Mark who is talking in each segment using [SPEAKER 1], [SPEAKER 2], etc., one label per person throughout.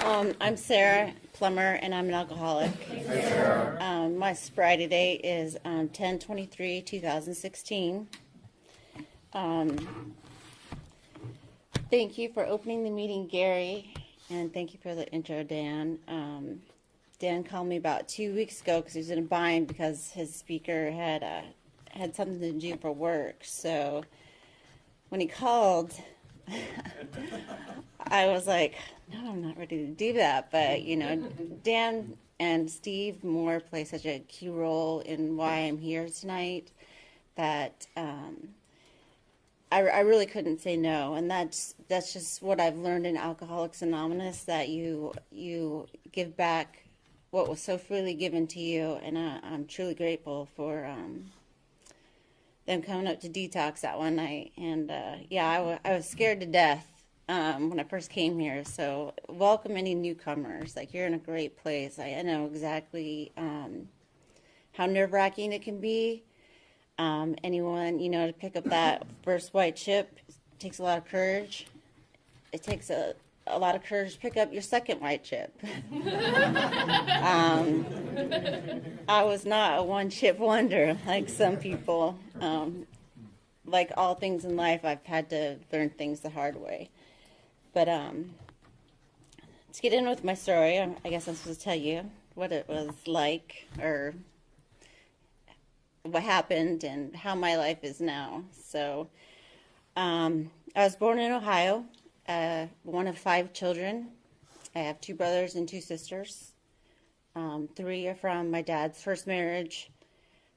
[SPEAKER 1] I'm Sarah, plumber, and I'm an alcoholic.
[SPEAKER 2] Hi, Sarah.
[SPEAKER 1] My sobriety date is 10/23/2016. Thank you for opening the meeting, Gary, and thank you for the intro, Dan. Dan called me about 2 weeks ago because he was in a bind because his speaker had something to do for work. So when he called, I was like, no, I'm not ready to do that. But, Dan and Steve Moore play such a key role in why I'm here tonight that I really couldn't say no. And that's just what I've learned in Alcoholics Anonymous, that you give back what was so freely given to you. And I'm truly grateful for them coming up to detox that one night. And I was scared to death when I first came here. So welcome any newcomers. Like, you're in a great place. I know exactly how nerve-wracking it can be. Anyone, to pick up that first white chip takes a lot of courage. It takes a lot of courage to pick up your second white chip. I was not a one-chip wonder like some people. Like all things in life, I've had to learn things the hard way. But to get in with my story, I guess I'm supposed to tell you what it was like, or what happened and how my life is now. So I was born in Ohio, one of 5 children. I have 2 brothers and 2 sisters. 3 are from my dad's first marriage.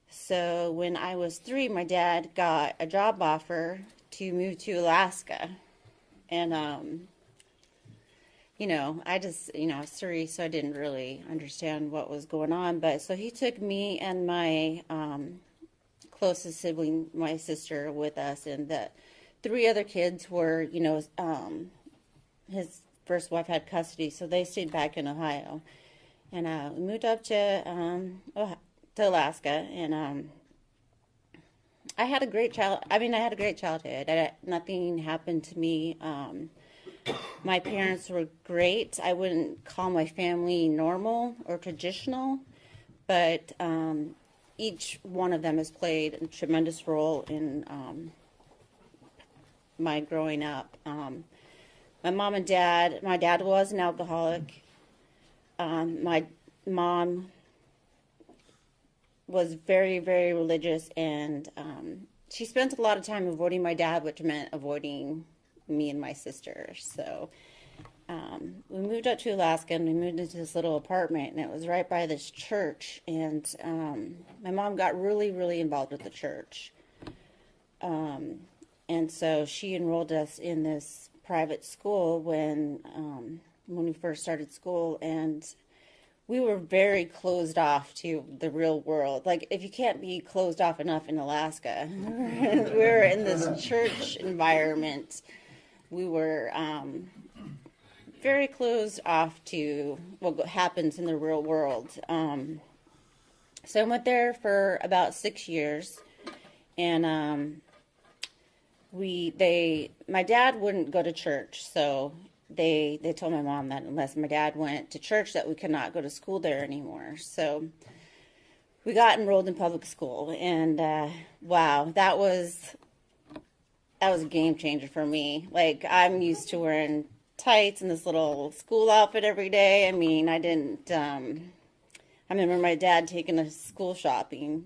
[SPEAKER 1] So when I was 3, my dad got a job offer to move to Alaska. And, I just, I was 3, so I didn't really understand what was going on. But so he took me and my closest sibling, my sister, with us. And the 3 other kids were, his first wife had custody, so they stayed back in Ohio. And we moved up to Alaska, and I had a great childhood. Nothing happened to me. My parents were great. I wouldn't call my family normal or traditional, but each one of them has played a tremendous role in my growing up. My mom and dad, my dad was an alcoholic. My mom was very, very religious, and she spent a lot of time avoiding my dad, which meant avoiding me and my sister. So we moved up to Alaska, and we moved into this little apartment, and it was right by this church. And my mom got really, really involved with the church. And so she enrolled us in this private school when we first started school, and we were very closed off to the real world. Like, if you can't be closed off enough in Alaska, we were in this church environment. We were very closed off to what happens in the real world. So I went there for about 6 years, and my dad wouldn't go to church, so they told my mom that unless my dad went to church, that we could not go to school there anymore. So we got enrolled in public school, and wow, that was a game changer for me. Like, I'm used to wearing tights and this little school outfit every day. I mean, I remember my dad taking us school shopping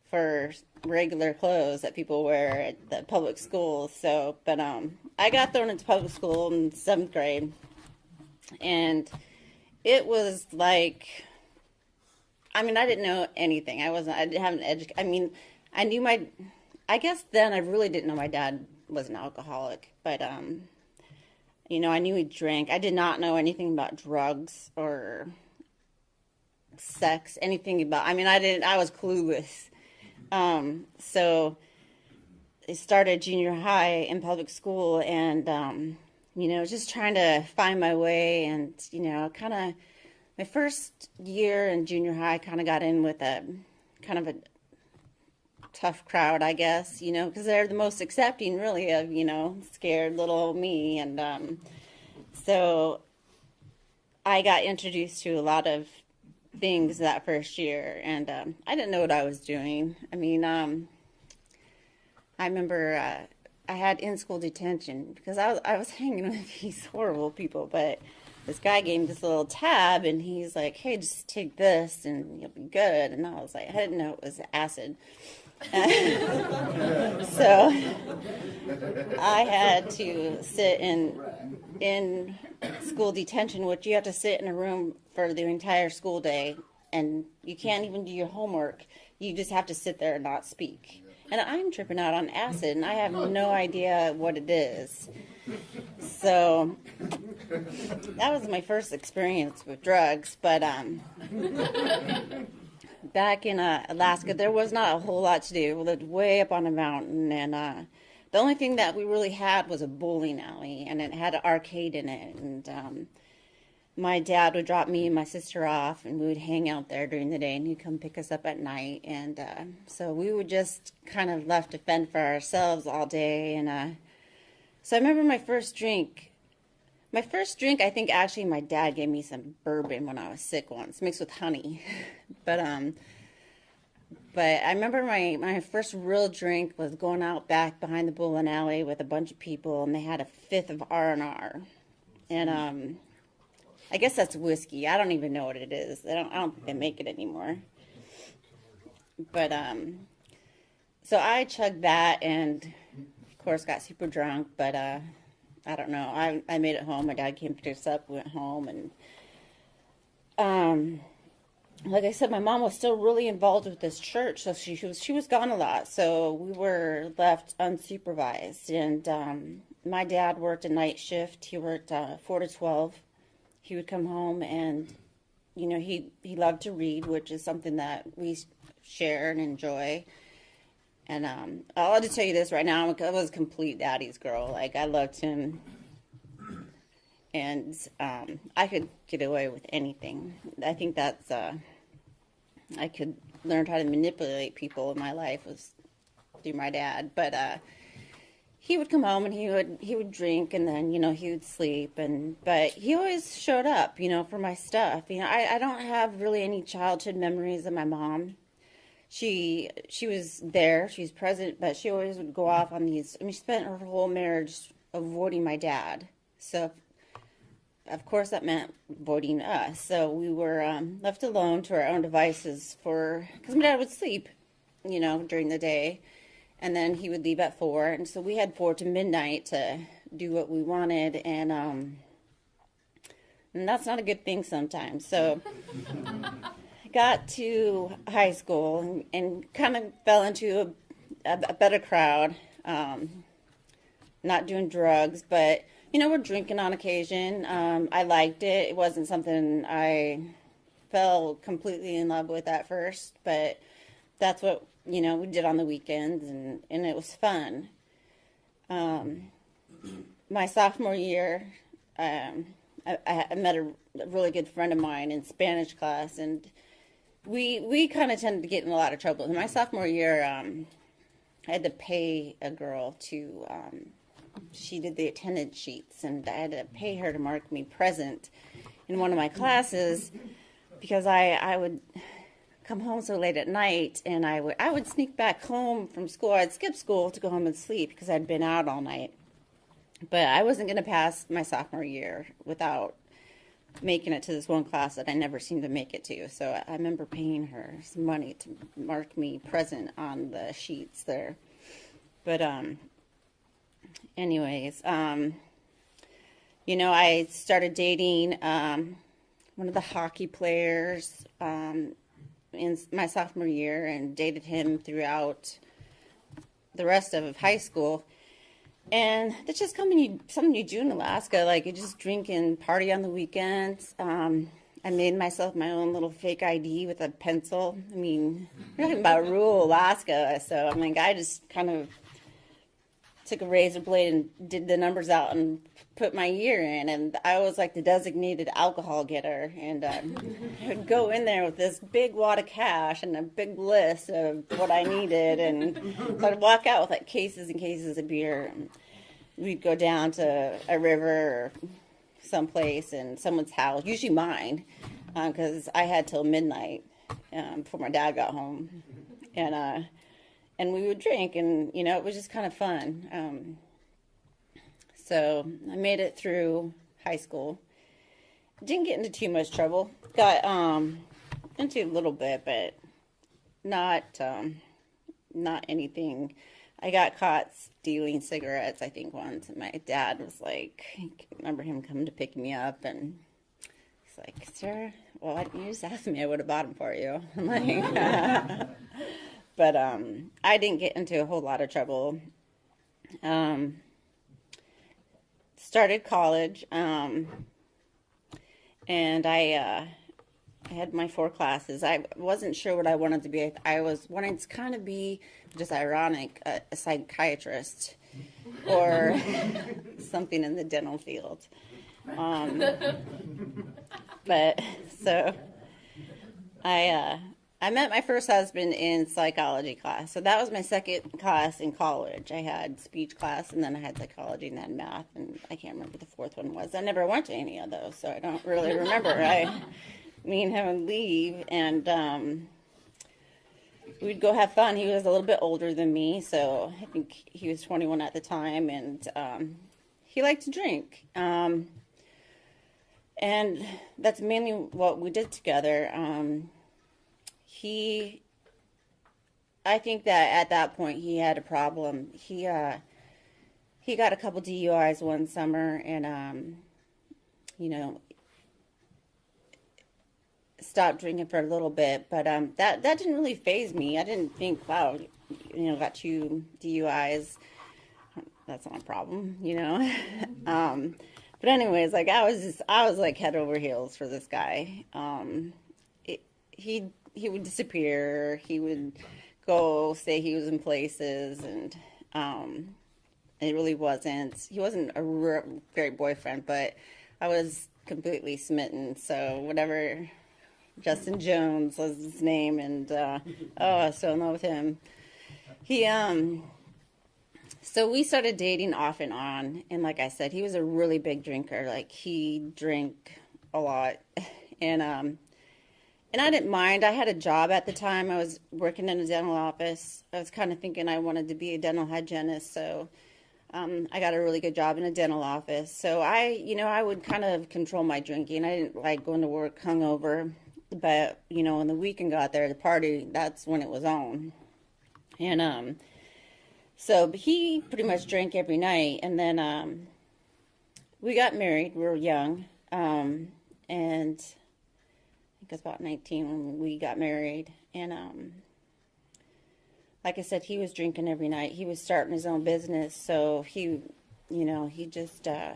[SPEAKER 1] for regular clothes that people wear at the public schools. So, but I got thrown into public school in 7th grade, and it was like, I didn't know anything. I didn't have an education. I guess then I really didn't know my dad was an alcoholic, but I knew he drank. I did not know anything about drugs or sex, anything about, I was clueless. So I started junior high in public school, and, just trying to find my way, and, my first year in junior high, kind of got in with a kind of a tough crowd, I guess, because they're the most accepting, really, of, scared little me. And So I got introduced to a lot of things that first year, and I didn't know what I was doing. I mean, I remember I had in-school detention because I was hanging with these horrible people, but this guy gave me this little tab, and he's like, "Hey, just take this, and you'll be good." And I was like, I didn't know it was acid. So I had to sit in school detention, which you have to sit in a room for the entire school day, and you can't even do your homework. You just have to sit there and not speak. And I'm tripping out on acid, and I have no idea what it is. So that was my first experience with drugs. But back in Alaska, there was not a whole lot to do. We lived way up on a mountain, and the only thing that we really had was a bowling alley, and it had an arcade in it. And my dad would drop me and my sister off, and we would hang out there during the day, and he'd come pick us up at night. And so we were just kind of left to fend for ourselves all day. And so I remember my first drink. My first drink, I think actually my dad gave me some bourbon when I was sick once, mixed with honey. But I remember my first real drink was going out back behind the bowling alley with a bunch of people, and they had a fifth of R&R. And I guess that's whiskey. I don't even know what it is. I don't think they make it anymore. But so I chugged that, and of course got super drunk. But I don't know. I made it home. My dad came picked us up. We went home, and like I said, my mom was still really involved with this church, so she was gone a lot. So we were left unsupervised, and my dad worked a night shift. He worked 4 to 12. He would come home, and he loved to read, which is something that we share and enjoy. And I'll have to tell you this right now, I was a complete daddy's girl. Like, I loved him, and I could get away with anything. I think that's I could learn how to manipulate people in my life was through my dad. But he would come home, and he would drink, and then he would sleep, but he always showed up for my stuff. I don't have really any childhood memories of my mom. She was there, she was present, but she always would go off on these. She spent her whole marriage avoiding my dad. So of course that meant avoiding us. So we were left alone to our own devices because my dad would sleep during the day. And then he would leave at 4, and so we had 4 to midnight to do what we wanted, and that's not a good thing sometimes. So I got to high school and kind of fell into a better crowd, not doing drugs, but we're drinking on occasion. I liked it. It wasn't something I fell completely in love with at first, but that's what we did on the weekends, and it was fun. My sophomore year, I met a really good friend of mine in Spanish class, and we kind of tended to get in a lot of trouble. In my sophomore year, I had to pay a girl to, she did the attendance sheets, and I had to pay her to mark me present in one of my classes because I would come home so late at night, and I would sneak back home from school. I'd skip school to go home and sleep because I'd been out all night. But I wasn't going to pass my sophomore year without making it to this one class that I never seemed to make it to. So I remember paying her some money to mark me present on the sheets there. But anyways, I started dating one of the hockey players in my sophomore year, and dated him throughout the rest of high school. And that's just something you do in Alaska. Like, you just drink and party on the weekends. I made myself my own little fake ID with a pencil. I mean, we're talking about rural Alaska. So, I just kind of took a razor blade and did the numbers out and put my year in. And I was like the designated alcohol getter. And I would go in there with this big wad of cash and a big list of what I needed. And so I'd walk out with like cases and cases of beer. And we'd go down to a river or someplace in someone's house, usually mine, because I had till midnight before my dad got home, and we would drink, and it was just kind of fun. So I made it through high school. Didn't get into too much trouble. Got into a little bit, but not anything. I got caught stealing cigarettes, I think, once, and my dad was like, I remember him coming to pick me up, and he's like, "Sir, well, you just asked me, I would have bought them for you." I'm like, but I didn't get into a whole lot of trouble. Started college, and I had my 4 classes. I wasn't sure what I wanted to be. I was wanting to kind of be, just ironic, a psychiatrist or something in the dental field. But so I met my first husband in psychology class. So that was my second class in college. I had speech class, and then I had psychology, and then math, and I can't remember what the fourth one was. I never went to any of those, so I don't really remember. Me and him would leave, and we'd go have fun. He was a little bit older than me, so I think he was 21 at the time, and he liked to drink. And that's mainly what we did together. I think that at that point he had a problem. He got a couple DUIs one summer, and stopped drinking for a little bit, but that didn't really faze me. I didn't think, wow, got 2 DUIs. That's not a problem, But anyways, like I was like head over heels for this guy. He would disappear. He would go say he was in places, and it really wasn't. He wasn't a great boyfriend, but I was completely smitten. So whatever. Justin Jones was his name, and I was so in love with him. So we started dating off and on, and like I said, he was a really big drinker. Like, he drank a lot, and I didn't mind. I had a job at the time. I was working in a dental office. I was kind of thinking I wanted to be a dental hygienist, so I got a really good job in a dental office. So I would kind of control my drinking. I didn't like going to work hungover. But, when the weekend got there, the party, that's when it was on. And so he pretty much drank every night. And then we got married. We were young. And I think I was about 19 when we got married. And like I said, he was drinking every night. He was starting his own business. So he just... I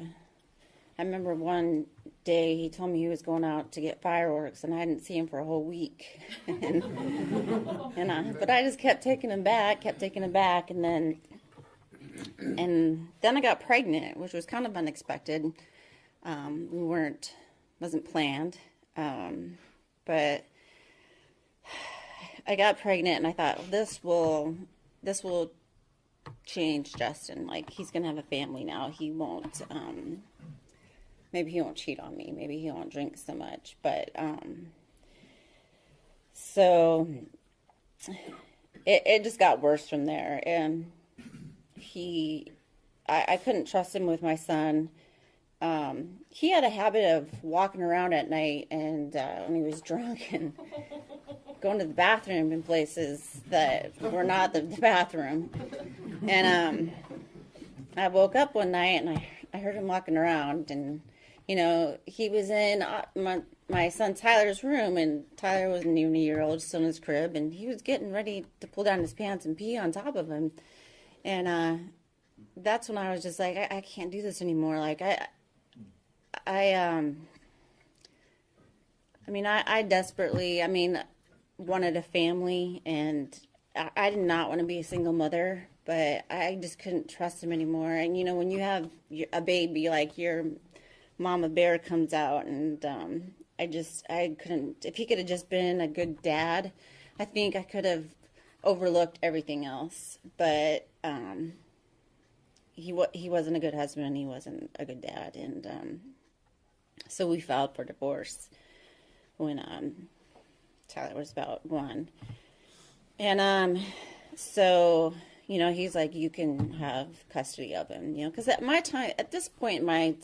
[SPEAKER 1] remember one day he told me he was going out to get fireworks, and I didn't see him for a whole week. But I just kept taking him back, and then I got pregnant, which was kind of unexpected. Wasn't planned, but I got pregnant, and I thought, this will change Justin. Like, he's gonna have a family now. He won't. Maybe he won't cheat on me. Maybe he won't drink so much. But, so it just got worse from there. And I couldn't trust him with my son. He had a habit of walking around at night, and when he was drunk, and going to the bathroom in places that were not the bathroom. And I woke up one night, and I heard him walking around, and he was in my son Tyler's room, and Tyler wasn't even a year old, still in his crib, and he was getting ready to pull down his pants and pee on top of him. And that's when I was just like, I can't do this anymore. Like, I desperately, wanted a family, and I did not want to be a single mother, but I just couldn't trust him anymore. And, when you have a baby, like, your mama bear comes out, and I couldn't. If he could have just been a good dad, I think I could have overlooked everything else. But he wasn't a good husband, and he wasn't a good dad, and So we filed for divorce when Tyler was about 1. And so, he's like, you can have custody of him, because at this point in my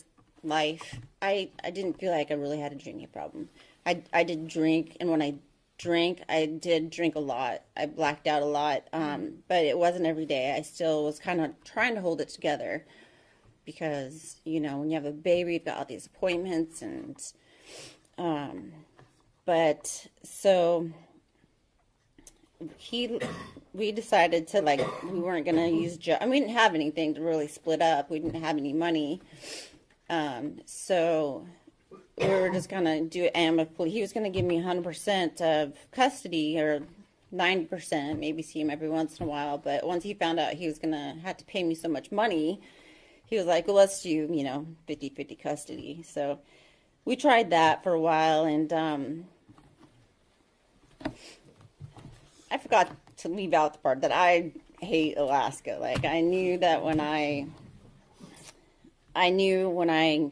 [SPEAKER 1] life, I didn't feel like I really had a drinking problem. I did drink, and when I drank, I did drink a lot. I blacked out a lot, but it wasn't every day. I still was kind of trying to hold it together because, when you have a baby, you've got all these appointments, and, but so we decided to, like, we weren't going to use, we didn't have anything to really split up. We didn't have any money. So we were just going to do amicably. He was going to give me 100% of custody, or 90%, maybe see him every once in a while. But once he found out he was going to have to pay me so much money, he was like, well, let's do, 50-50 custody. So we tried that for a while, and I forgot to leave out the part that I hate Alaska. Like, I knew when I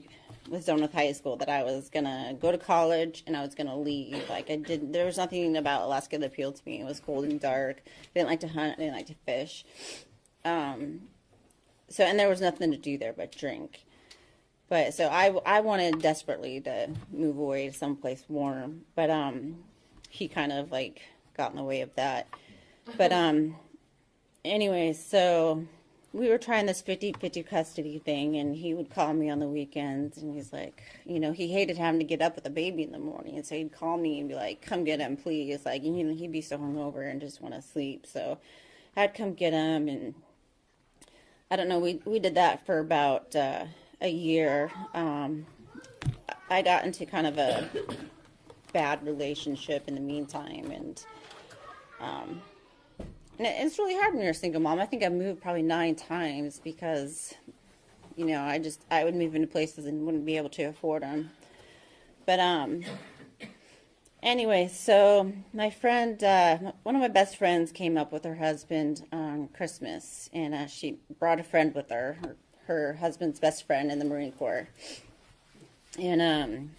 [SPEAKER 1] was done with high school that I was gonna go to college and I was gonna leave. Like, there was nothing about Alaska that appealed to me. It was cold and dark. I didn't like to hunt. I didn't like to fish. And there was nothing to do there but drink. But so I wanted desperately to move away to someplace warm. But he kind of like got in the way of that. But anyway, so we were trying this 50-50 custody thing, and he would call me on the weekends, and he's like, he hated having to get up with a baby in the morning, and so he'd call me and be like, come get him, please. Like, he'd be so hungover and just want to sleep. So I'd come get him, and I don't know, we did that for about a year. I got into kind of a bad relationship in the meantime, and it's really hard when you're a single mom. I think I moved probably 9 times because, I would move into places and wouldn't be able to afford them. But anyway, so my friend, one of my best friends came up with her husband on Christmas, and she brought a friend with her, her husband's best friend in the Marine Corps. And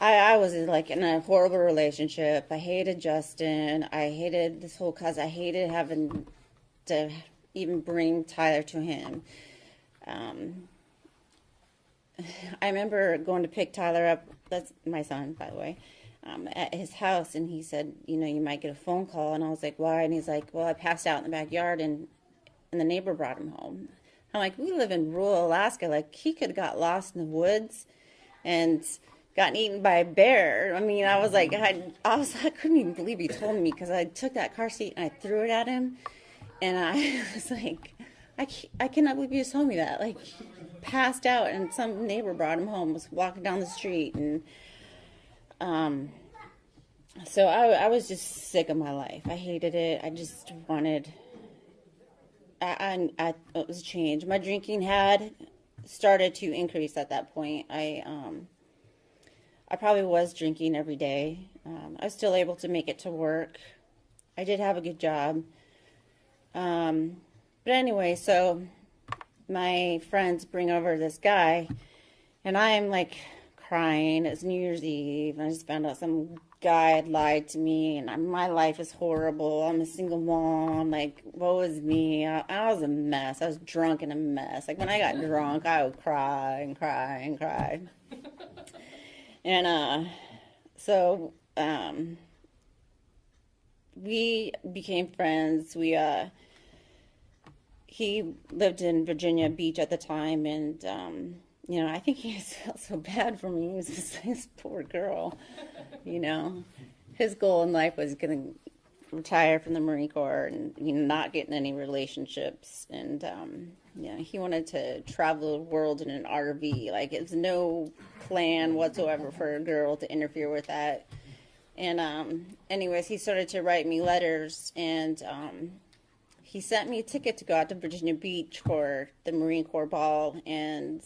[SPEAKER 1] I was like in a horrible relationship. I hated Justin. I hated this whole cause. I hated having to even bring Tyler to him. I remember going to pick Tyler up. That's my son, by the way, at his house, and he said, you might get a phone call. And I was like, why? And he's like, well, I passed out in the backyard, and the neighbor brought him home. I'm like, we live in rural Alaska. Like, he could have got lost in the woods and gotten eaten by a bear. I mean, I was like, I couldn't even believe he told me, because I took that car seat and I threw it at him, and I was like, I cannot believe you just told me that. Like, he passed out, and some neighbor brought him home, was walking down the street, and so I was just sick of my life. I hated it. I just wanted. It was a change. My drinking had started to increase at that point. I probably was drinking every day. I was still able to make it to work. I did have a good job. But anyway, so my friends bring over this guy, and I'm like crying. It's New Year's Eve, and I just found out some guy had lied to me, and my life is horrible. I'm a single mom. Like, woe is me. I was a mess. I was drunk and a mess. Like, when I got drunk, I would cry and cry and cry. And so we became friends. He lived in Virginia Beach at the time, and I think he felt so bad for me. He was just this poor girl. His goal in life was going to retire from the Marine Corps and not get in any relationships, and he wanted to travel the world in an RV. Like, it's no plan whatsoever for a girl to interfere with that. And anyways, he started to write me letters, and he sent me a ticket to go out to Virginia Beach for the Marine Corps ball, and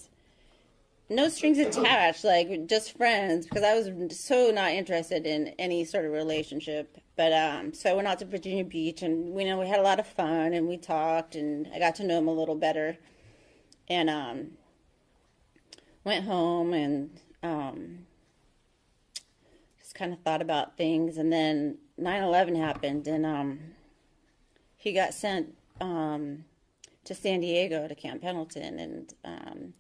[SPEAKER 1] no strings attached, like just friends, because I was so not interested in any sort of relationship. But so I went out to Virginia Beach, and we had a lot of fun, and we talked, and I got to know him a little better. And went home and just kind of thought about things. And then 9/11 happened, and he got sent to San Diego to Camp Pendleton, and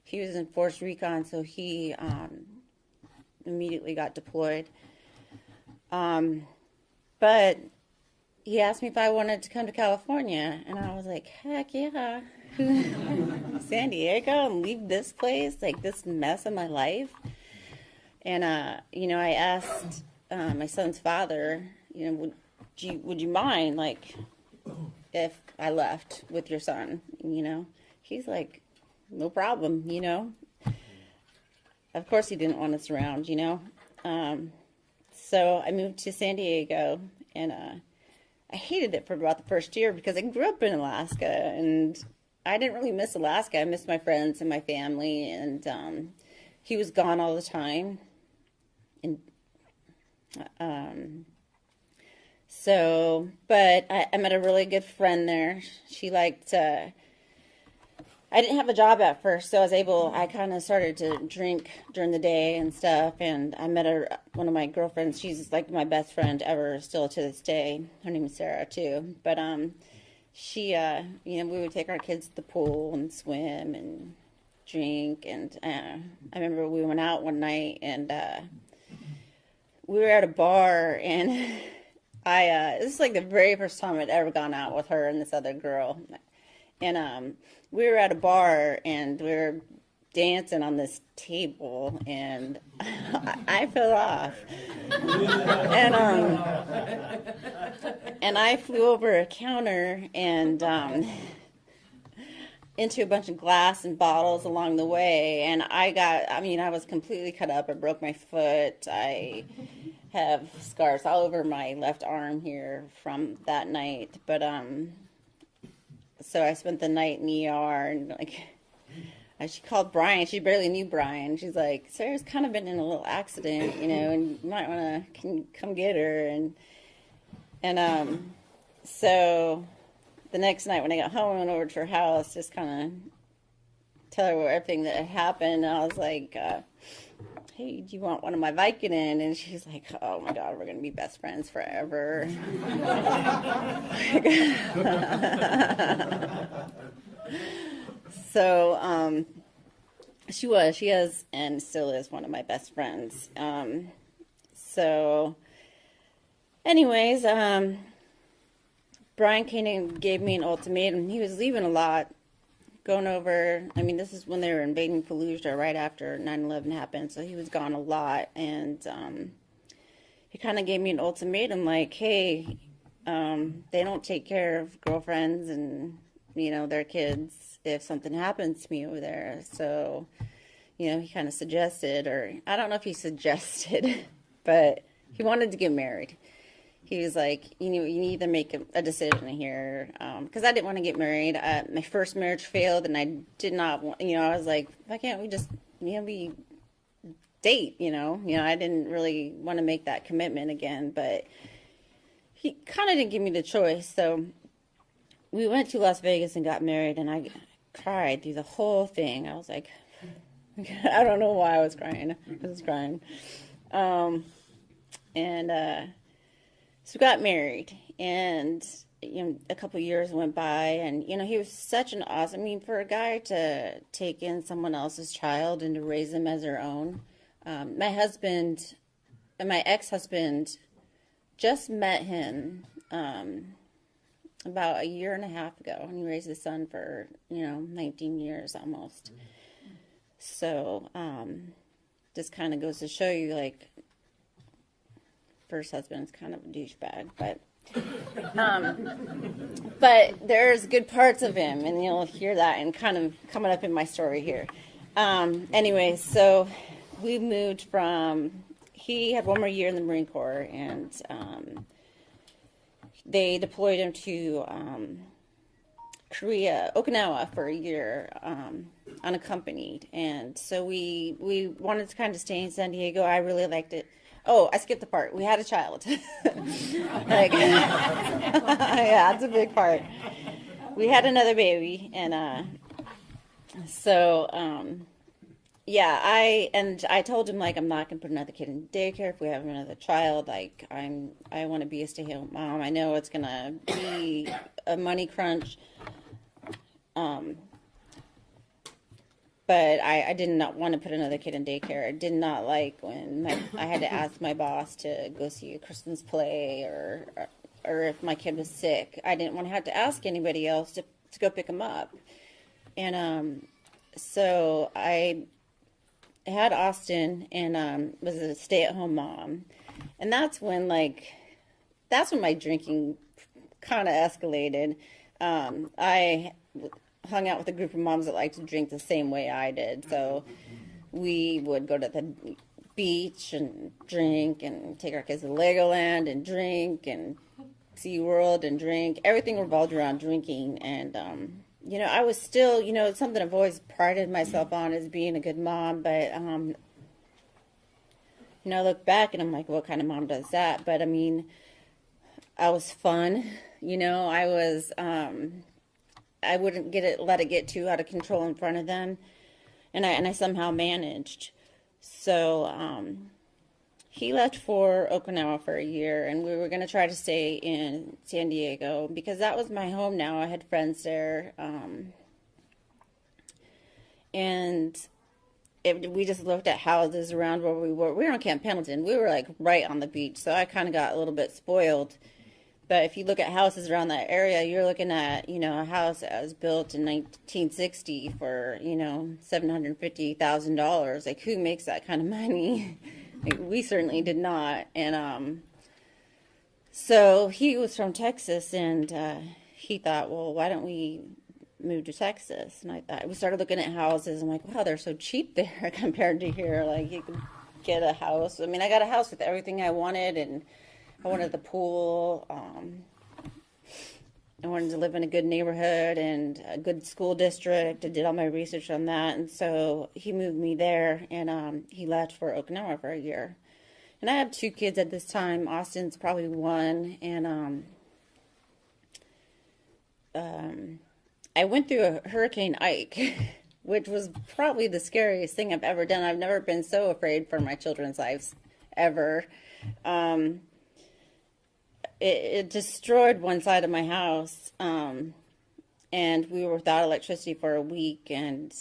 [SPEAKER 1] he was in forced recon, so he immediately got deployed. But he asked me if I wanted to come to California, and I was like, heck yeah. San Diego, and leave this place, like this mess of my life. And I asked my son's father, would you mind, like, if I left with your son? He's like, no problem. Of course he didn't want us around. So I moved to San Diego, and I hated it for about the first year because I grew up in Alaska, and I didn't really miss Alaska. I missed my friends and my family, and he was gone all the time. And but I met a really good friend there. She liked, I didn't have a job at first, so I kind of started to drink during the day and stuff, and I met one of my girlfriends. She's like my best friend ever, still to this day. Her name is Sara, too. But she, we would take our kids to the pool and swim and drink, and I remember we went out one night, and we were at a bar, and this is like the very first time I'd ever gone out with her and this other girl. And we were at a bar, and we were dancing on this table, and I fell off. And I flew over a counter and into a bunch of glass and bottles along the way. And I was completely cut up. I broke my foot. I have scars all over my left arm here from that night. But so I spent the night in the ER, and she called Brian. She barely knew Brian. She's like, Sarah's kind of been in a little accident, and you might want to come get her. And so the next night when I got home, I went over to her house, just kind of tell her everything that had happened. And I was like, hey, do you want one of my Vicodin? And she's like, oh my God, we're going to be best friends forever. So she is and still is one of my best friends. So anyways, Brian came and gave me an ultimatum. He was leaving a lot, going over, this is when they were invading Fallujah right after 9/11 happened, so he was gone a lot, and he kind of gave me an ultimatum, like, hey, they don't take care of girlfriends and, their kids if something happens to me over there. So, he kind of suggested, or I don't know if he suggested, but he wanted to get married. He was like, you need to make a decision here, because I didn't want to get married. My first marriage failed, and I did not want, I was like, why can't we just, we date, I didn't really want to make that commitment again, but he kind of didn't give me the choice. So we went to Las Vegas and got married, and I cried through the whole thing. I was like, I don't know why I was crying. I was crying. So we got married, and a couple of years went by, and he was such an awesome. For a guy to take in someone else's child and to raise them as their own. My husband, my ex-husband, just met him about a year and a half ago, and he raised his son for 19 years almost. So just kind of goes to show you, like, first husband's kind of a douchebag, but there's good parts of him, and you'll hear that and kind of coming up in my story here. Anyway, so we moved he had one more year in the Marine Corps, and they deployed him to Korea, Okinawa, for a year, unaccompanied, and so we wanted to kind of stay in San Diego. I really liked it. Oh, I skipped the part. We had a child. Yeah, that's a big part. We had another baby, and so yeah, I told him like I'm not gonna put another kid in daycare if we have another child. Like I want to be a stay-at-home mom. I know it's gonna be a money crunch, um, but I did not want to put another kid in daycare. I did not like when I had to ask my boss to go see a Christmas play or if my kid was sick. I didn't want to have to ask anybody else to go pick him up. And so I had Austin and was a stay-at-home mom. And that's when my drinking kind of escalated. I hung out with a group of moms that liked to drink the same way I did. So we would go to the beach and drink and take our kids to Legoland and drink and SeaWorld and drink. Everything revolved around drinking. And, I was still, it's something I've always prided myself on as being a good mom. But, I look back and I'm like, what kind of mom does that? But, I mean, I was fun. I was, I wouldn't let it get too out of control in front of them. And I somehow managed. So, he left for Okinawa for a year, and we were going to try to stay in San Diego because that was my home now. I had friends there. We just looked at houses around where we were. We were on Camp Pendleton. We were like right on the beach, so I kind of got a little bit spoiled. But if you look at houses around that area, you're looking at, a house that was built in 1960 for, $750,000. Like, who makes that kind of money? Like, we certainly did not. And so he was from Texas, and he thought, well, why don't we move to Texas? And I thought, we started looking at houses. I'm like, wow, they're so cheap there compared to here. Like, you could get a house. I mean, I got a house with everything I wanted, and I wanted the pool. I wanted to live in a good neighborhood and a good school district. I did all my research on that. And so he moved me there, and he left for Okinawa for a year. And I have 2 kids at this time. Austin's probably 1. And I went through a Hurricane Ike, which was probably the scariest thing I've ever done. I've never been so afraid for my children's lives, ever. It destroyed one side of my house, and we were without electricity for a week, and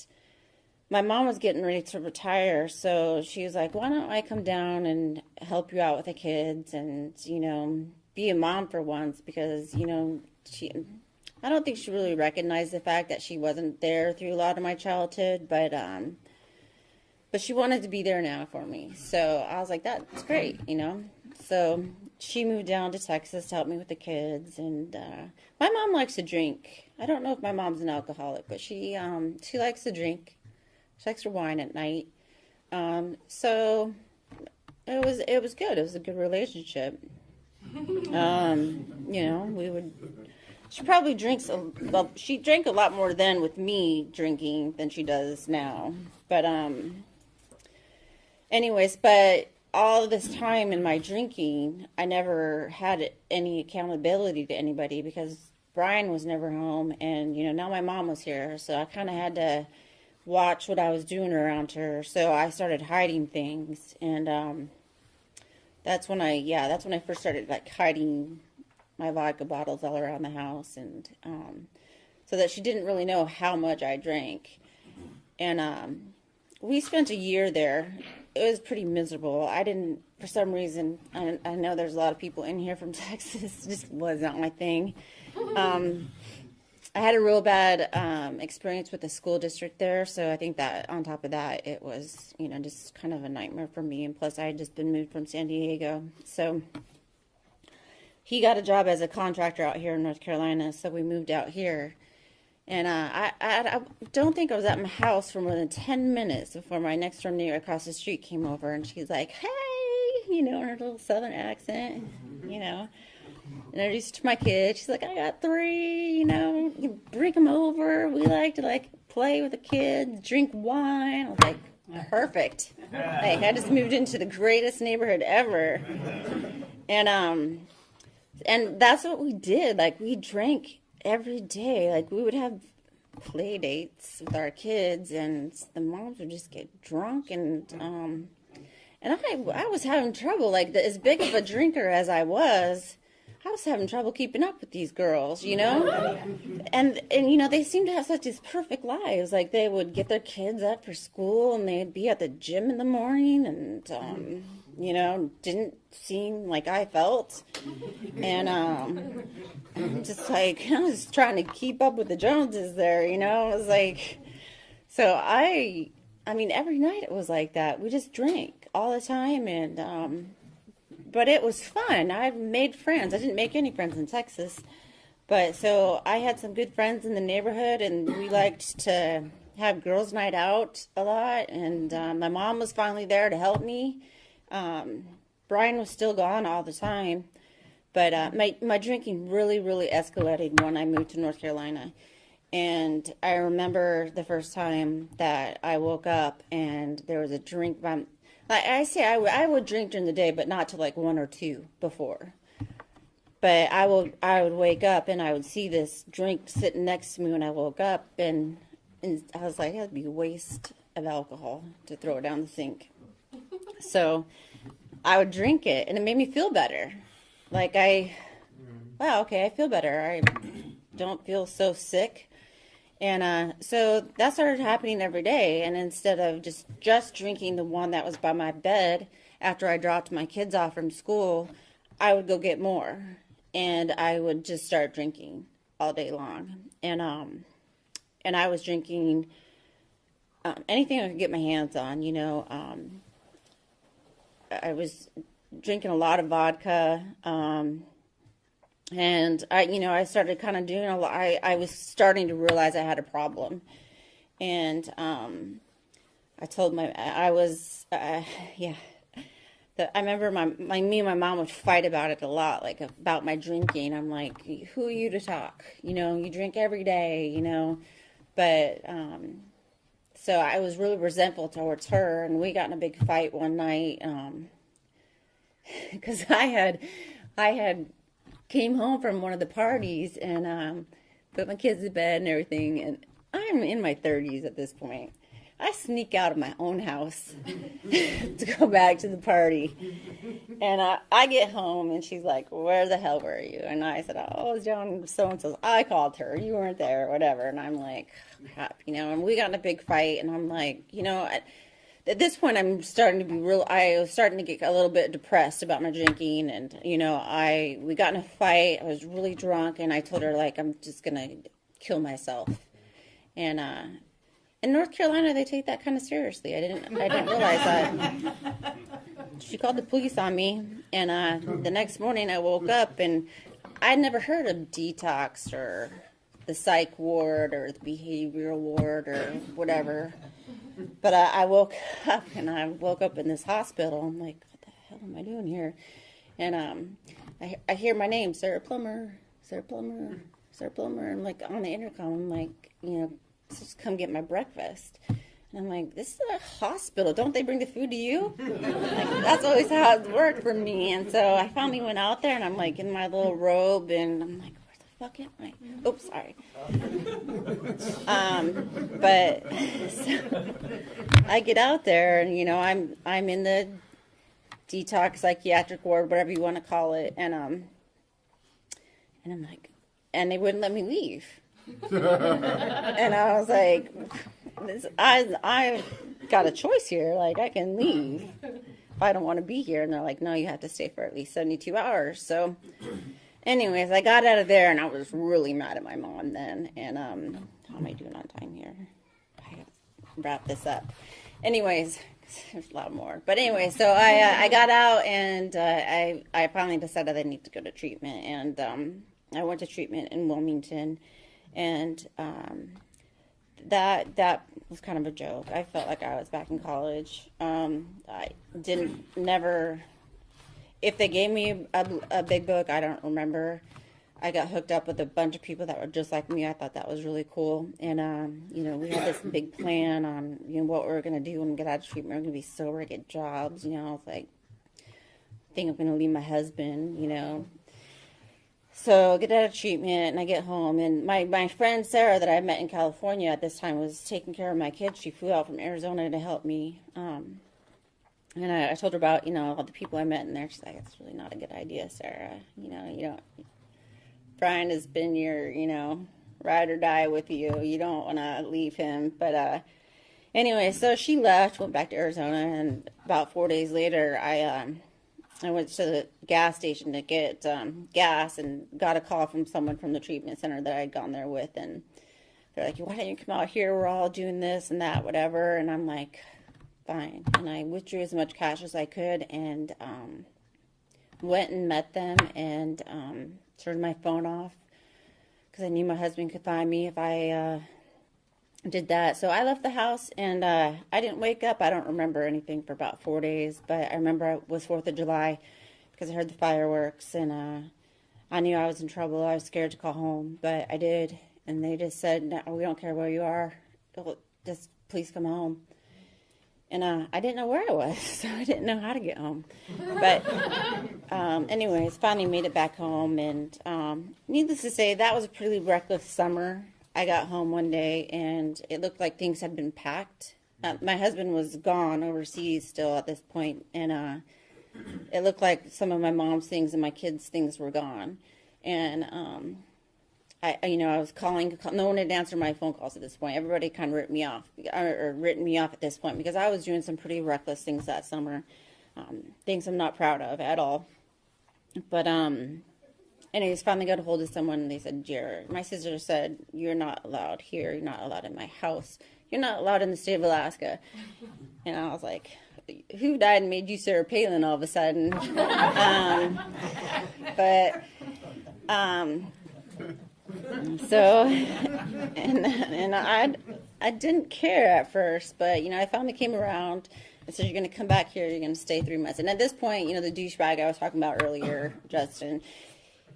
[SPEAKER 1] my mom was getting ready to retire, so she was like, why don't I come down and help you out with the kids and, be a mom for once, because, I don't think she really recognized the fact that she wasn't there through a lot of my childhood, but she wanted to be there now for me, so I was like, that's great, So she moved down to Texas to help me with the kids, and my mom likes to drink. I don't know if my mom's an alcoholic, but she likes to drink. She likes her wine at night. So it was good. It was a good relationship. We would. She probably drinks she drank a lot more then with me drinking than she does now. But anyways, but all this time in my drinking, I never had any accountability to anybody because Brian was never home, and now my mom was here, so I kind of had to watch what I was doing around her. So I started hiding things, and that's when I first started like hiding my vodka bottles all around the house, and so that she didn't really know how much I drank. And we spent a year there. It was pretty miserable. I didn't, for some reason, I know there's a lot of people in here from Texas, it just was not my thing. I had a real bad experience with the school district there, so I think that on top of that, it was, just kind of a nightmare for me, and plus I had just been moved from San Diego. So he got a job as a contractor out here in North Carolina, so we moved out here. And I don't think I was at my house for more than 10 minutes before my next door neighbor across the street came over, and she's like, hey, in her little southern accent, introduced to my kids. She's like, I got 3, you bring them over. We like to play with the kids, drink wine. I was like, perfect. Hey, I just moved into the greatest neighborhood ever. And that's what we did. We drank every day. We would have play dates with our kids, and the moms would just get drunk, and I was having trouble, like, as big of a drinker as I was having trouble keeping up with these girls, you know? And you know, they seemed to have such these perfect lives. Like, they would get their kids up for school, and they'd be at the gym in the morning, and, you know, didn't seem like I felt. And I'm just like, I was trying to keep up with the Joneses there, you know? It was like, so I mean, every night it was like that. We just drank all the time, and but it was fun. I made friends. I didn't make any friends in Texas, but so I had some good friends in the neighborhood, and we liked to have girls' night out a lot. And my mom was finally there to help me. Brian was still gone all the time, but my drinking really, really escalated when I moved to North Carolina. And I remember the first time that I woke up and there was a drink by. Like I say, I would drink during the day, but not till like 1 or 2 before. But I would wake up and I would see this drink sitting next to me when I woke up, and I was like, that'd be a waste of alcohol to throw it down the sink. So I would drink it, and it made me feel better. Like wow, okay, I feel better. I don't feel so sick. And so that started happening every day. And instead of just drinking the one that was by my bed after I dropped my kids off from school, I would go get more. And I would just start drinking all day long. And I was drinking anything I could get my hands on, you know. I was drinking a lot of vodka. And I started kind of doing a lot. I was starting to realize I had a problem. And I told I remember me and my mom would fight about it a lot, like about my drinking. I'm like, who are you to talk? You know, you drink every day, you know. But so I was really resentful towards her, and we got in a big fight one night because I had came home from one of the parties and put my kids to bed and everything, and I'm in my 30s at this point. I sneak out of my own house to go back to the party, and I get home, and she's like, where the hell were you? And I said, oh, I was down so-and-so's. I called her. You weren't there or whatever. And I'm like, crap, you know, and we got in a big fight, and I'm like, you know, at this point, I was starting to get a little bit depressed about my drinking, and, you know, we got in a fight. I was really drunk, and I told her, like, I'm just going to kill myself. And in North Carolina, they take that kind of seriously. I didn't realize that. She called the police on me, and the next morning I woke up, and I'd never heard of detox or the psych ward or the behavioral ward or whatever. But I woke up, and I woke up in this hospital. I'm like, what the hell am I doing here? And I hear my name, Sarah Plummer, Sarah Plummer, Sarah Plummer. I'm like on the intercom. I'm like, you know, just come get my breakfast. And I'm like, this is a hospital. Don't they bring the food to you? Like, that's always how it's worked for me. And so I finally went out there, and I'm like in my little robe, and I'm like, where the fuck am I? Oops, sorry. But so I get out there, and you know, I'm in the detox psychiatric ward, whatever you want to call it, and I'm like, and they wouldn't let me leave. And I was like, I got a choice here. Like, I can leave if I don't want to be here. And they're like, no, you have to stay for at least 72 hours. So anyways, I got out of there, and I was really mad at my mom then. And how am I doing on time here? I gotta wrap this up. Anyways, there's a lot more. But anyway, so I got out, and I finally decided I need to go to treatment. And I went to treatment in Wilmington. And that was kind of a joke. I felt like I was back in college. I never, if they gave me a big book, I don't remember. I got hooked up with a bunch of people that were just like me. I thought that was really cool. And, you know, we had this big plan on, you know, what we were going to do when we get out of treatment. We're going to be sober, get jobs, you know. I was like, I think I'm going to leave my husband, you know. So I get out of treatment and I get home, and my friend Sara that I met in California at this time was taking care of my kids. She flew out from Arizona to help me. And I told her about, all the people I met in there. She's like, it's really not a good idea, Sara. You don't, Brian has been your, ride or die with you. You don't want to leave him. But anyway, so she left, went back to Arizona, and about 4 days later, I went to the gas station to get gas and got a call from someone from the treatment center that I'd gone there with. And they're like, why don't you come out here? We're all doing this and that, whatever. And I'm like, fine. And I withdrew as much cash as I could and went and met them and turned my phone off because I knew my husband could find me if I did that. So I left the house and I didn't wake up. I don't remember anything for about 4 days, but I remember it was 4th of July because I heard the fireworks and I knew I was in trouble. I was scared to call home, but I did. And they just said, no, we don't care where you are. Just please come home. And I didn't know where I was, so I didn't know how to get home. But anyways, finally made it back home. And needless to say, that was a pretty reckless summer. I got home one day, and it looked like things had been packed. My husband was gone overseas still at this point, and it looked like some of my mom's things and my kids' things were gone. And I was calling. No one had answered my phone calls at this point. Everybody kind of written me off at this point because I was doing some pretty reckless things that summer, things I'm not proud of at all. But anyways, finally got a hold of someone, and they said, Jared, my sister said, you're not allowed here. You're not allowed in my house. You're not allowed in the state of Alaska. And I was like, who died and made you Sarah Palin all of a sudden? So, and I didn't care at first, but, I finally came around and said, you're going to come back here, you're going to stay 3 months. And at this point, the douchebag I was talking about earlier, Justin,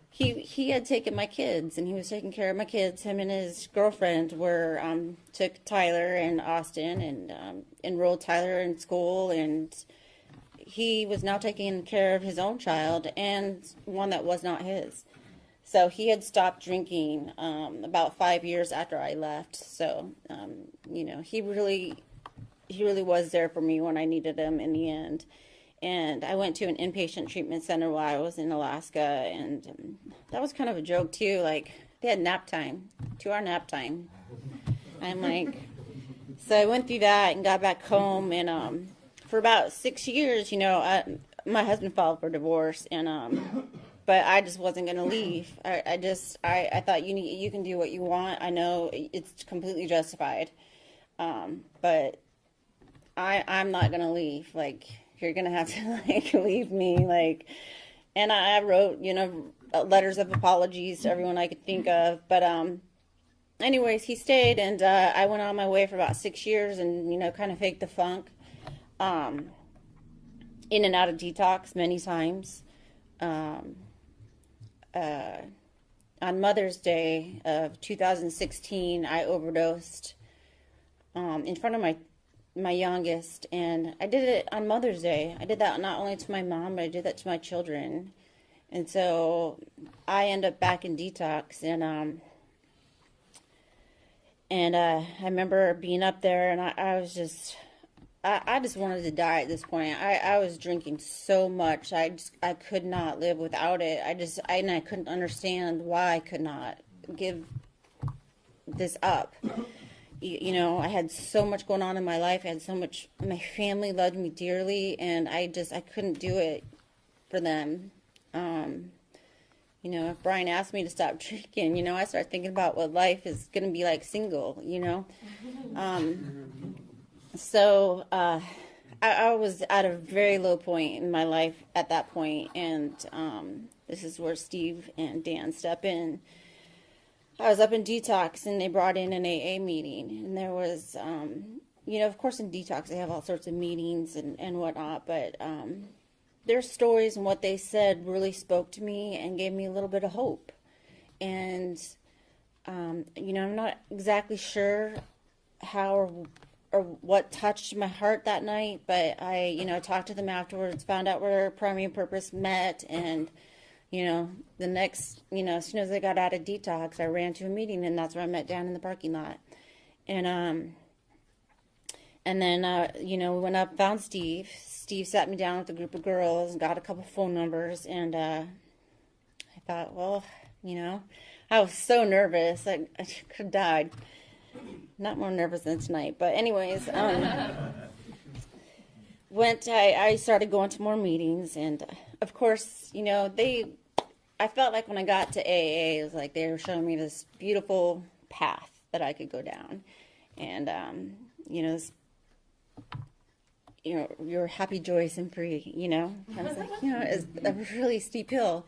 [SPEAKER 1] he had taken my kids, and he was taking care of my kids. Him and his girlfriend took Tyler and Austin and enrolled Tyler in school, and he was now taking care of his own child and one that was not his. So he had stopped drinking about 5 years after I left. So, he really was there for me when I needed him in the end. And I went to an inpatient treatment center while I was in Alaska, and that was kind of a joke too. Like, they had nap time, 2-hour nap time. I'm like, so I went through that and got back home, and for about 6 years, my husband filed for divorce, and but I just wasn't going to leave. I thought you can do what you want. I know it's completely justified. But I'm not going to leave. Like, you're going to have to leave me. And I wrote, letters of apologies to everyone I could think of. But, anyways, he stayed, and, I went on my way for about 6 years and, kind of faked the funk, in and out of detox many times. On Mother's Day of 2016, I overdosed in front of my youngest, and I did it on Mother's Day. I did that not only to my mom, but I did that to my children. And so I end up back in detox, and I remember being up there, and I was just... I just wanted to die at this point. I was drinking so much. I could not live without it. I couldn't understand why I could not give this up. I had so much going on in my life. I had so much, my family loved me dearly, and I couldn't do it for them. If Brian asked me to stop drinking, I started thinking about what life is going to be like single, So, I was at a very low point in my life at that point, and this is where Steve and Dan step in. I was up in detox, and they brought in an AA meeting, and there was, of course in detox they have all sorts of meetings and whatnot, but their stories and what they said really spoke to me and gave me a little bit of hope. And, I'm not exactly sure how or what touched my heart that night, but I talked to them afterwards, found out where Primary Purpose met, and, the next, as soon as I got out of detox, I ran to a meeting, and that's where I met down in the parking lot. And then, we went up, found Steve. Steve sat me down with a group of girls and got a couple phone numbers. And I thought, well, I was so nervous. I could have died. Not more nervous than tonight. But anyways, I started going to more meetings. And, of course, I felt like when I got to AA, it was like they were showing me this beautiful path that I could go down. And, you're happy, joyous, and free, I was like, it's a really steep hill,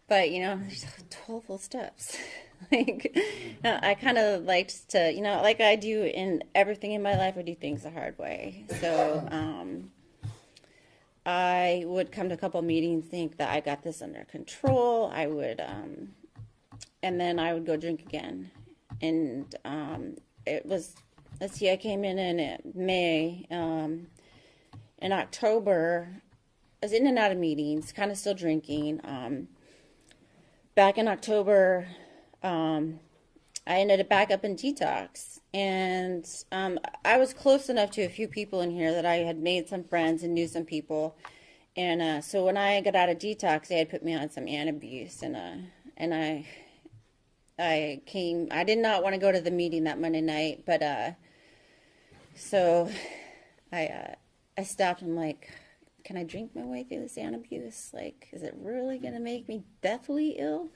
[SPEAKER 1] but, there's 12 full steps. I kind of liked to, like I do in everything in my life, I do things the hard way. So, I would come to a couple meetings, think that I got this under control. I would, and then I would go drink again. And, it was, let's see, I came in May. In October, I was in and out of meetings, kind of still drinking. Back in October, I ended up back up in detox. And I was close enough to a few people in here that I had made some friends and knew some people. And so when I got out of detox, they had put me on some antabuse. And I did not want to go to the meeting that Monday night, but so I stopped and like, can I drink my way through this antabuse? Like, is it really going to make me deathly ill?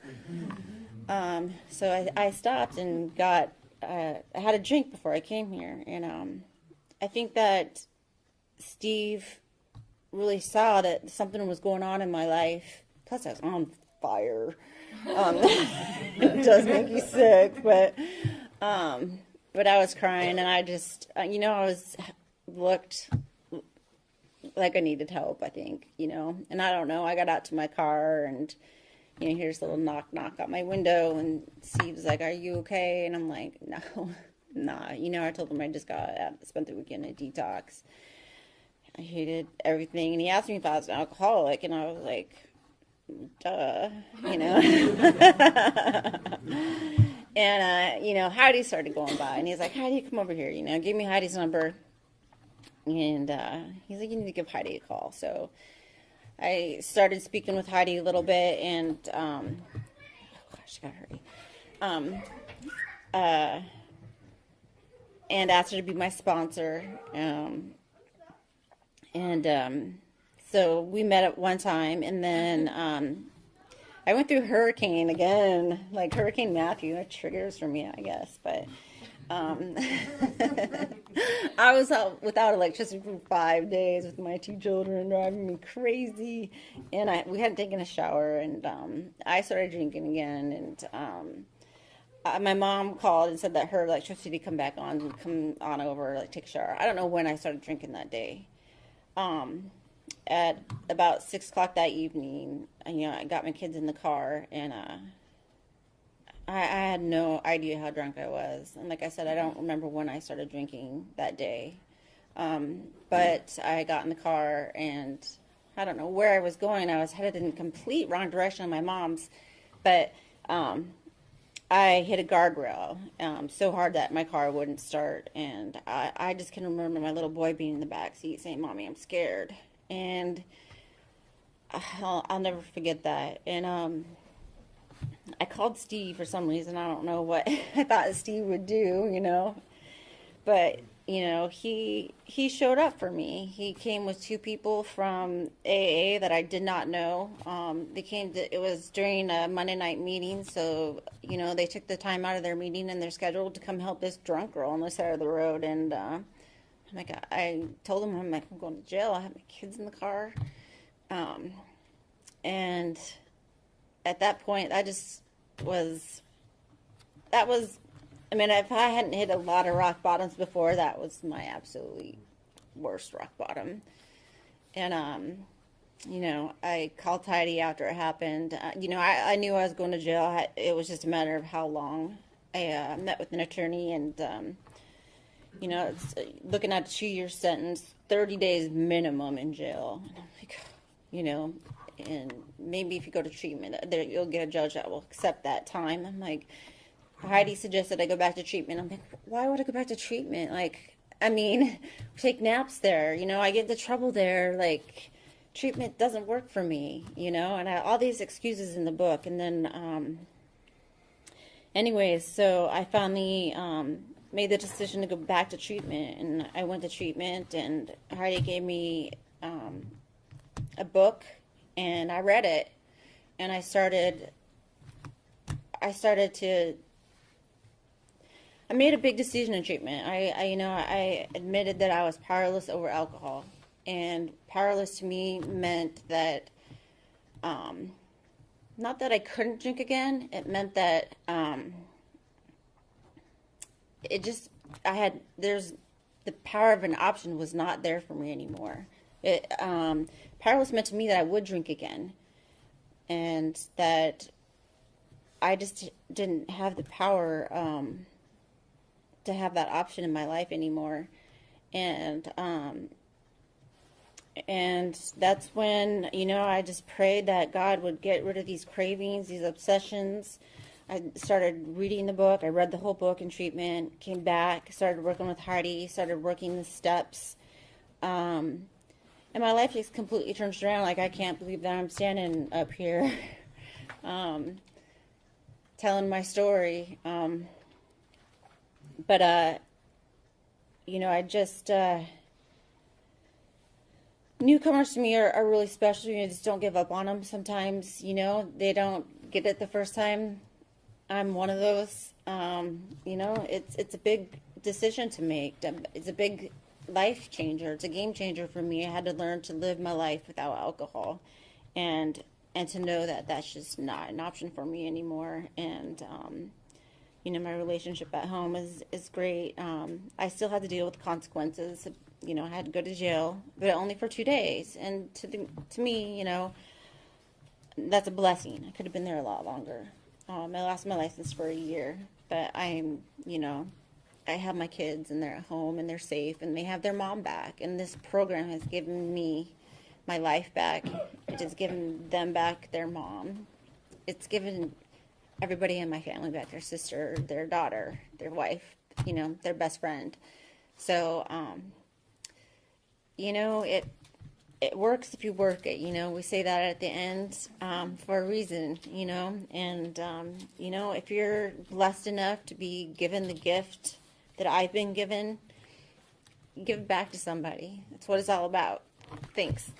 [SPEAKER 1] So I stopped and I had a drink before I came here. And I think that Steve really saw that something was going on in my life. Plus, I was on fire. It does make you sick, but I was crying, and I just, I looked like I needed help, I think, and I don't know, I got out to my car, and, here's a little knock on my window, and Steve's like, are you okay? And I'm like, no, nah, I told him I just spent the weekend in detox. I hated everything, and he asked me if I was an alcoholic, and I was like, duh, and, Heidi started going by, and he's like, Heidi, come over here, give me Heidi's number. And he's like, you need to give Heidi a call. So I started speaking with Heidi a little bit, and oh gosh, I gotta hurry. And asked her to be my sponsor. So we met at one time, and then I went through hurricane again, like Hurricane Matthew. That triggers for me, I guess, but. I was out without electricity for 5 days with my 2 children driving me crazy, and we hadn't taken a shower, and I started drinking again, and my mom called and said that her electricity come back on, would come on over, like take a shower. I don't know when I started drinking that day. At about 6 o'clock that evening, I got my kids in the car, and I had no idea how drunk I was. And like I said, I don't remember when I started drinking that day. But I got in the car, and I don't know where I was going. I was headed in the complete wrong direction on my mom's. But I hit a guardrail so hard that my car wouldn't start. And I just can remember my little boy being in the back seat saying, Mommy, I'm scared. And I'll never forget that. And I called Steve for some reason. I don't know what I thought Steve would do, but, he showed up for me. He came with 2 people from AA that I did not know. It was during a Monday night meeting, so, they took the time out of their meeting and their schedule to come help this drunk girl on the side of the road. And I told him, I'm going to jail. I have my kids in the car. And at that point, if I hadn't hit a lot of rock bottoms before, that was my absolutely worst rock bottom. And, I called Heidi after it happened. I knew I was going to jail. It was just a matter of how long. I met with an attorney, and, it's looking at a 2-year sentence, 30 days minimum in jail. And I'm like, and maybe if you go to treatment, there you'll get a judge that will accept that time. I'm like, Heidi suggested I go back to treatment. I'm like, why would I go back to treatment? Like, I mean, take naps there. I get into trouble there. Like, treatment doesn't work for me, and all these excuses in the book. And then, anyways, so I finally made the decision to go back to treatment. And I went to treatment, and Heidi gave me a book, and I read it. And I started to... I made a big decision in treatment. I admitted that I was powerless over alcohol, and powerless to me meant that, not that I couldn't drink again. It meant that there's the power of an option was not there for me anymore. Powerless meant to me that I would drink again, and that I just didn't have the power to have that option in my life anymore. And that's when, I just prayed that God would get rid of these cravings, these obsessions. I started reading the book. I read the whole book in treatment, came back, started working with Heidi, started working the steps. And my life just completely turns around. Like, I can't believe that I'm standing up here telling my story. But I just, newcomers to me are really special. You just don't give up on them sometimes. They don't get it the first time. I'm one of those. It's a big decision to make. It's a big life changer. It's a game changer for me. I had to learn to live my life without alcohol, and to know that that's just not an option for me anymore. And my relationship at home is great. I still had to deal with the consequences. I had to go to jail, but only for 2 days. And to me, that's a blessing. I could have been there a lot longer. I lost my license for a year, but I have my kids, and they're at home, and they're safe, and they have their mom back. And this program has given me my life back. It has given them back their mom. It's given everybody in my family back, their sister, their daughter, their wife, their best friend. So, it works if you work it. We say that at the end for a reason, and, if you're blessed enough to be given the gift that I've been given, give it back to somebody. That's what it's all about. Thanks.